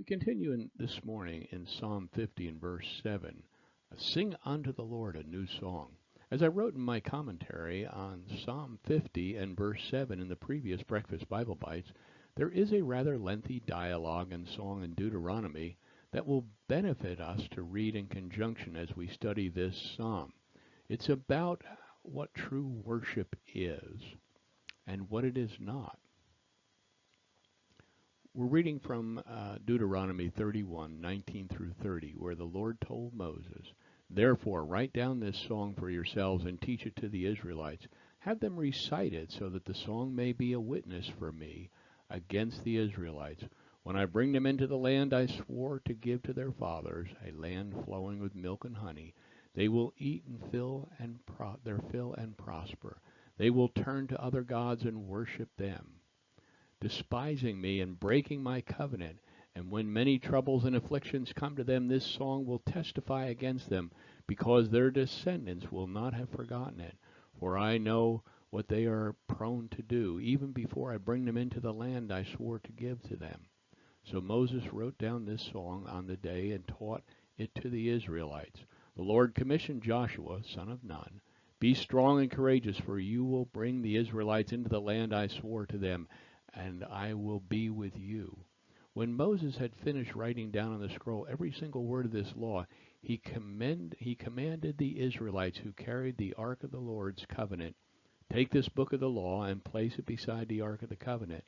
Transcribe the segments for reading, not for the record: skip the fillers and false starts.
continue this morning in Psalm 50 and verse 7. Sing unto the Lord a new song. As I wrote in my commentary on Psalm 50 and verse 7 in the previous Breakfast Bible Bytes, there is a rather lengthy dialogue and song in Deuteronomy that will benefit us to read in conjunction as we study this psalm. It's about what true worship is and what it is not. We're reading from Deuteronomy 31:19 through 30, where the Lord told Moses, "Therefore write down this song for yourselves and teach it to the Israelites. Have them recite it so that the song may be a witness for me against the Israelites. When I bring them into the land I swore to give to their fathers, a land flowing with milk and honey, they will eat and their fill and prosper. They will turn to other gods and worship them, despising me and breaking my covenant. And when many troubles and afflictions come to them, this song will testify against them, because their descendants will not have forgotten it. For I know what they are prone to do, even before I bring them into the land I swore to give to them." So Moses wrote down this song on the day and taught it to the Israelites. The Lord commissioned Joshua, son of Nun, "Be strong and courageous, for you will bring the Israelites into the land I swore to them, and I will be with you." When Moses had finished writing down on the scroll every single word of this law, he commanded the Israelites who carried the ark of the Lord's covenant, "Take this book of the law and place it beside the ark of the covenant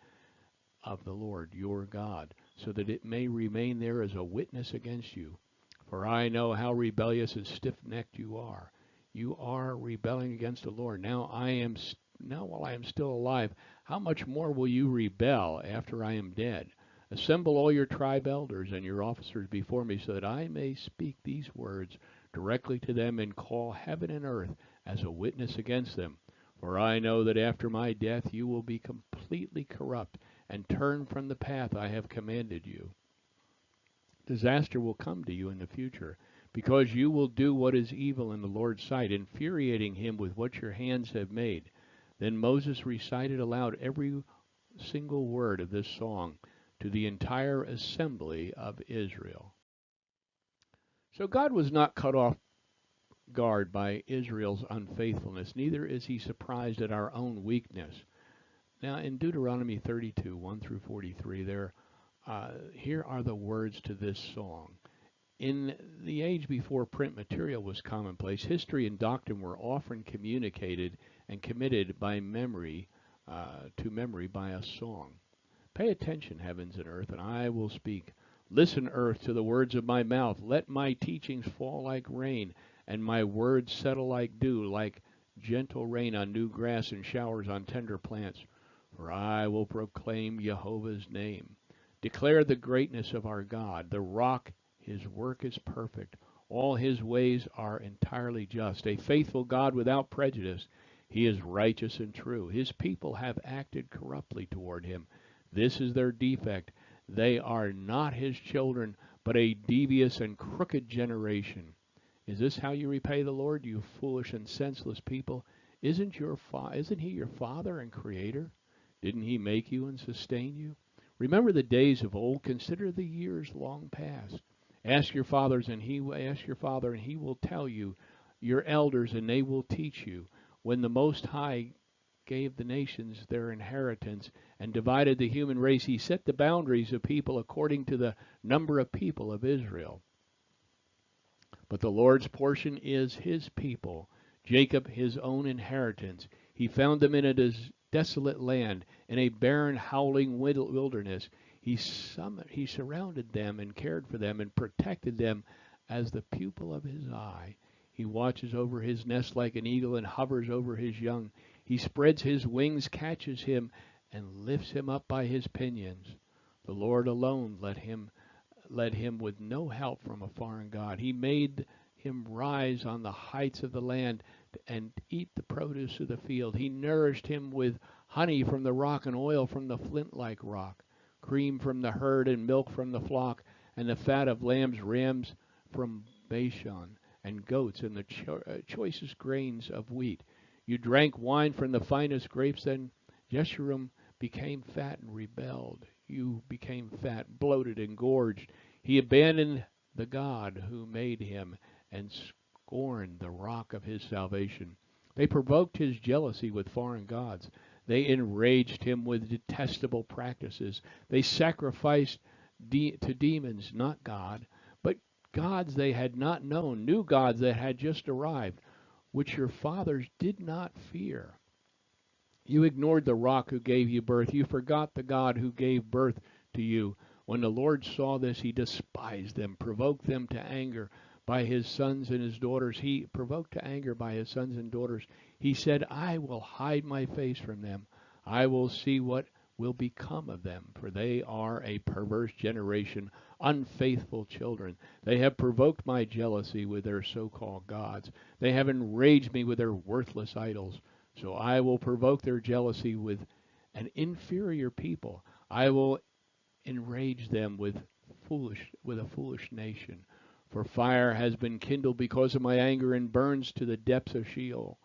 of the Lord your God, so that it may remain there as a witness against you. For I know how rebellious and stiff-necked you are. You are rebelling against the Lord. Now while I am still alive, how much more will you rebel after I am dead? Assemble all your tribe elders and your officers before me, so that I may speak these words directly to them and call heaven and earth as a witness against them. For I know that after my death you will be completely corrupt and turn from the path I have commanded you. Disaster will come to you in the future, because you will do what is evil in the Lord's sight, infuriating him with what your hands have made." Then Moses recited aloud every single word of this song to the entire assembly of Israel. So God was not caught off guard by Israel's unfaithfulness, neither is he surprised at our own weakness. Now in Deuteronomy 32, 1 through 43, here are the words to this song. In the age before print material was commonplace, history and doctrine were often communicated and committed by memory to memory by a song. "Pay attention, heavens and earth, and I will speak. Listen, earth, to the words of my mouth. Let my teachings fall like rain, and my words settle like dew, like gentle rain on new grass and showers on tender plants. For I will proclaim Jehovah's name. Declare the greatness of our God, the rock. His work is perfect. All his ways are entirely just. A faithful God without prejudice. He is righteous and true. His people have acted corruptly toward him. This is their defect. They are not his children, but a devious and crooked generation. Is this how you repay the Lord, you foolish and senseless people? Isn't he your father and creator? Didn't he make you and sustain you? Remember the days of old. Consider the years long past. Ask your father, and he will tell you, your elders, and they will teach you. When the Most High gave the nations their inheritance and divided the human race, he set the boundaries of people according to the number of people of Israel. But the Lord's portion is his people, Jacob his own inheritance. He found them in a desolate land, in a barren, howling wilderness. He surrounded them and cared for them and protected them as the pupil of his eye. He watches over his nest like an eagle and hovers over his young. He spreads his wings, catches him, and lifts him up by his pinions. The Lord alone led him with no help from a foreign God. He made him rise on the heights of the land and eat the produce of the field. He nourished him with honey from the rock and oil from the flint-like rock, cream from the herd and milk from the flock, and the fat of rams from Bashan, and goats and the choicest grains of wheat. You drank wine from the finest grapes, then Jeshurun became fat and rebelled. you became fat, bloated, and gorged. He abandoned the God who made him and scorned the rock of his salvation. They provoked his jealousy with foreign gods. They enraged him with detestable practices. They sacrificed to demons, not God, but gods they had not known, new gods that had just arrived, which your fathers did not fear. You ignored the rock who gave you birth. You forgot the God who gave birth to you. When the Lord saw this, he despised them, provoked them to anger by his sons and his daughters. He provoked to anger by his sons and daughters. He said, I will hide my face from them. I will see what will become of them, for they are a perverse generation, unfaithful children. They have provoked my jealousy with their so-called gods. They have enraged me with their worthless idols. So I will provoke their jealousy with an inferior people. I will enrage them with a foolish nation. For fire has been kindled because of my anger and burns to the depths of Sheol.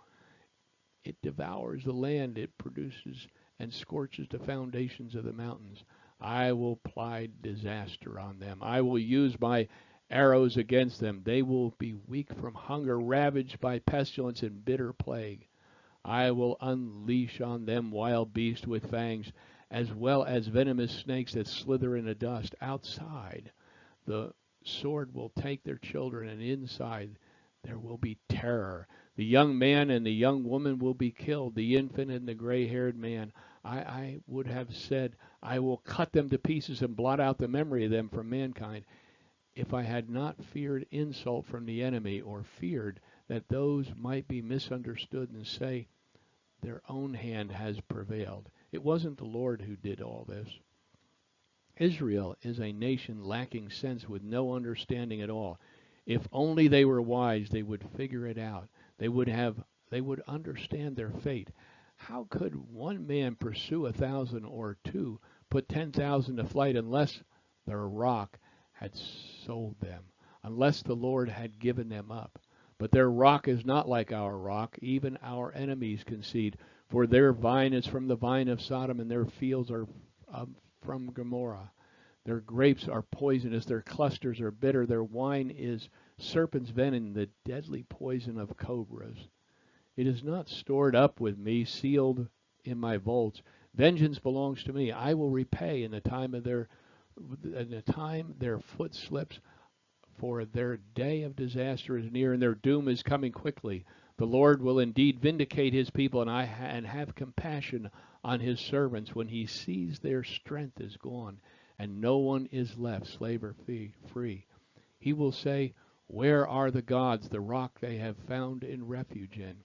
It devours the land, it produces and scorches the foundations of the mountains. I will apply disaster on them. I will use my arrows against them. They will be weak from hunger, ravaged by pestilence and bitter plague. I will unleash on them wild beasts with fangs, as well as venomous snakes that slither in the dust. Outside, the sword will take their children, and inside there will be terror. The young man and the young woman will be killed, the infant and the gray-haired man. I would have said, I will cut them to pieces and blot out the memory of them from mankind, if I had not feared insult from the enemy, or feared that those might be misunderstood and say, their own hand has prevailed. It wasn't the Lord who did all this. Israel is a nation lacking sense, with no understanding at all. If only they were wise, they would figure it out. They would understand their fate. How could one man pursue 1,000, or two put 10,000 to flight, unless the rock had sold them, unless the Lord had given them up? But their rock is not like our rock. Even our enemies concede. For their vine is from the vine of Sodom, and their fields are from Gomorrah. Their grapes are poisonous. Their clusters are bitter. Their wine is serpent's venom, the deadly poison of cobras. It is not stored up with me, sealed in my vaults. Vengeance belongs to me. I will repay in the time their foot slips. For their day of disaster is near, and their doom is coming quickly. The Lord will indeed vindicate his people, and have compassion on his servants when he sees their strength is gone, and no one is left, slave or free. He will say, where are the gods, the rock they have found in refuge in?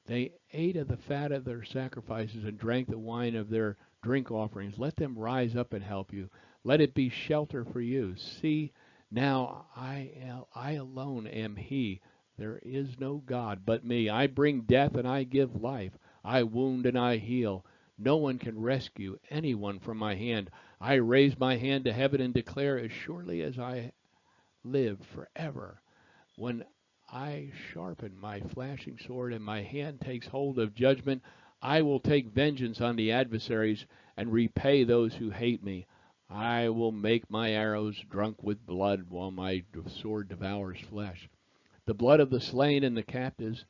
They ate of the fat of their sacrifices and drank the wine of their drink offerings. Let them rise up and help you. Let it be shelter for you. See, now I alone am he. There is no God but me. I bring death and I give life. I wound and I heal. No one can rescue anyone from my hand. I raise my hand to heaven and declare, as surely as I live forever, when I sharpen my flashing sword and my hand takes hold of judgment, I will take vengeance on the adversaries and repay those who hate me. I will make my arrows drunk with blood while my sword devours flesh. The blood of the slain and the captives,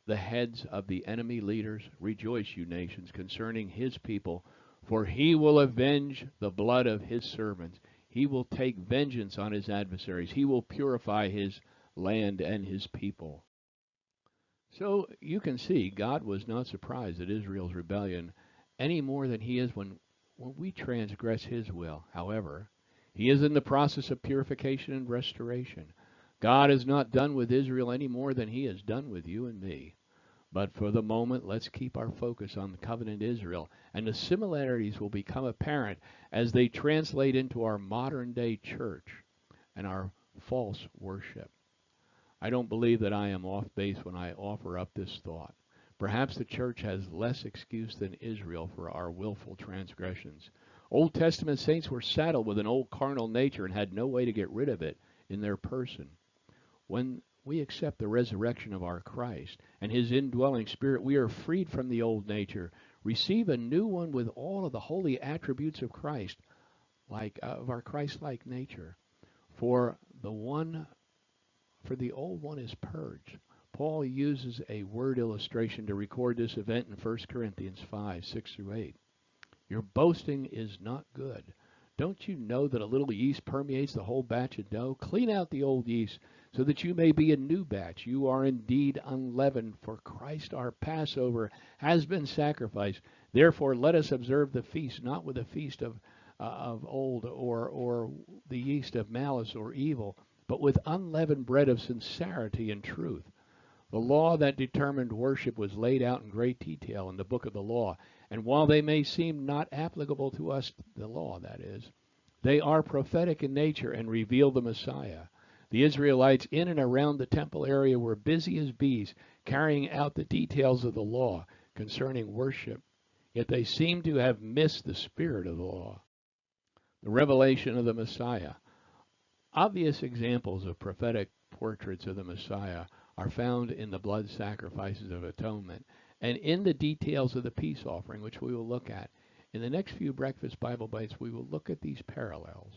the heads of the enemy leaders. Rejoice, you nations, concerning his people, for he will avenge the blood of his servants. He will take vengeance on his adversaries. He will purify his land and his people. So you can see God was not surprised at Israel's rebellion any more than he is when we transgress his will. However, he is in the process of purification and restoration. God is not done with Israel any more than he is done with you and me. But for the moment, let's keep our focus on the covenant Israel, and the similarities will become apparent as they translate into our modern-day church and our false worship. I don't believe that I am off base when I offer up this thought. Perhaps the church has less excuse than Israel for our willful transgressions. Old Testament saints were saddled with an old carnal nature and had no way to get rid of it in their person. When we accept the resurrection of our Christ and his indwelling spirit, we are freed from the old nature, receive a new one with all of the holy attributes of Christ. of our Christ-like nature. For the one, for the old one is purged. Paul uses a word illustration to record this event in 1 Corinthians 5:6-8. Your boasting is not good. Don't you know that a little yeast permeates the whole batch of dough? Clean out the old yeast so that you may be a new batch. You are indeed unleavened, for Christ our Passover has been sacrificed. Therefore let us observe the feast, not with the feast of old or the yeast of malice or evil, but with unleavened bread of sincerity and truth. The law that determined worship was laid out in great detail in the book of the law, and while they may seem not applicable to us, the law that is, they are prophetic in nature and reveal the Messiah. The Israelites in and around the temple area were busy as bees, carrying out the details of the law concerning worship, yet they seem to have missed the spirit of the law. The revelation of the Messiah. Obvious examples of prophetic portraits of the Messiah are found in the blood sacrifices of atonement and in the details of the peace offering, which we will look at. In the next few Breakfast Bible Bites, we will look at these parallels.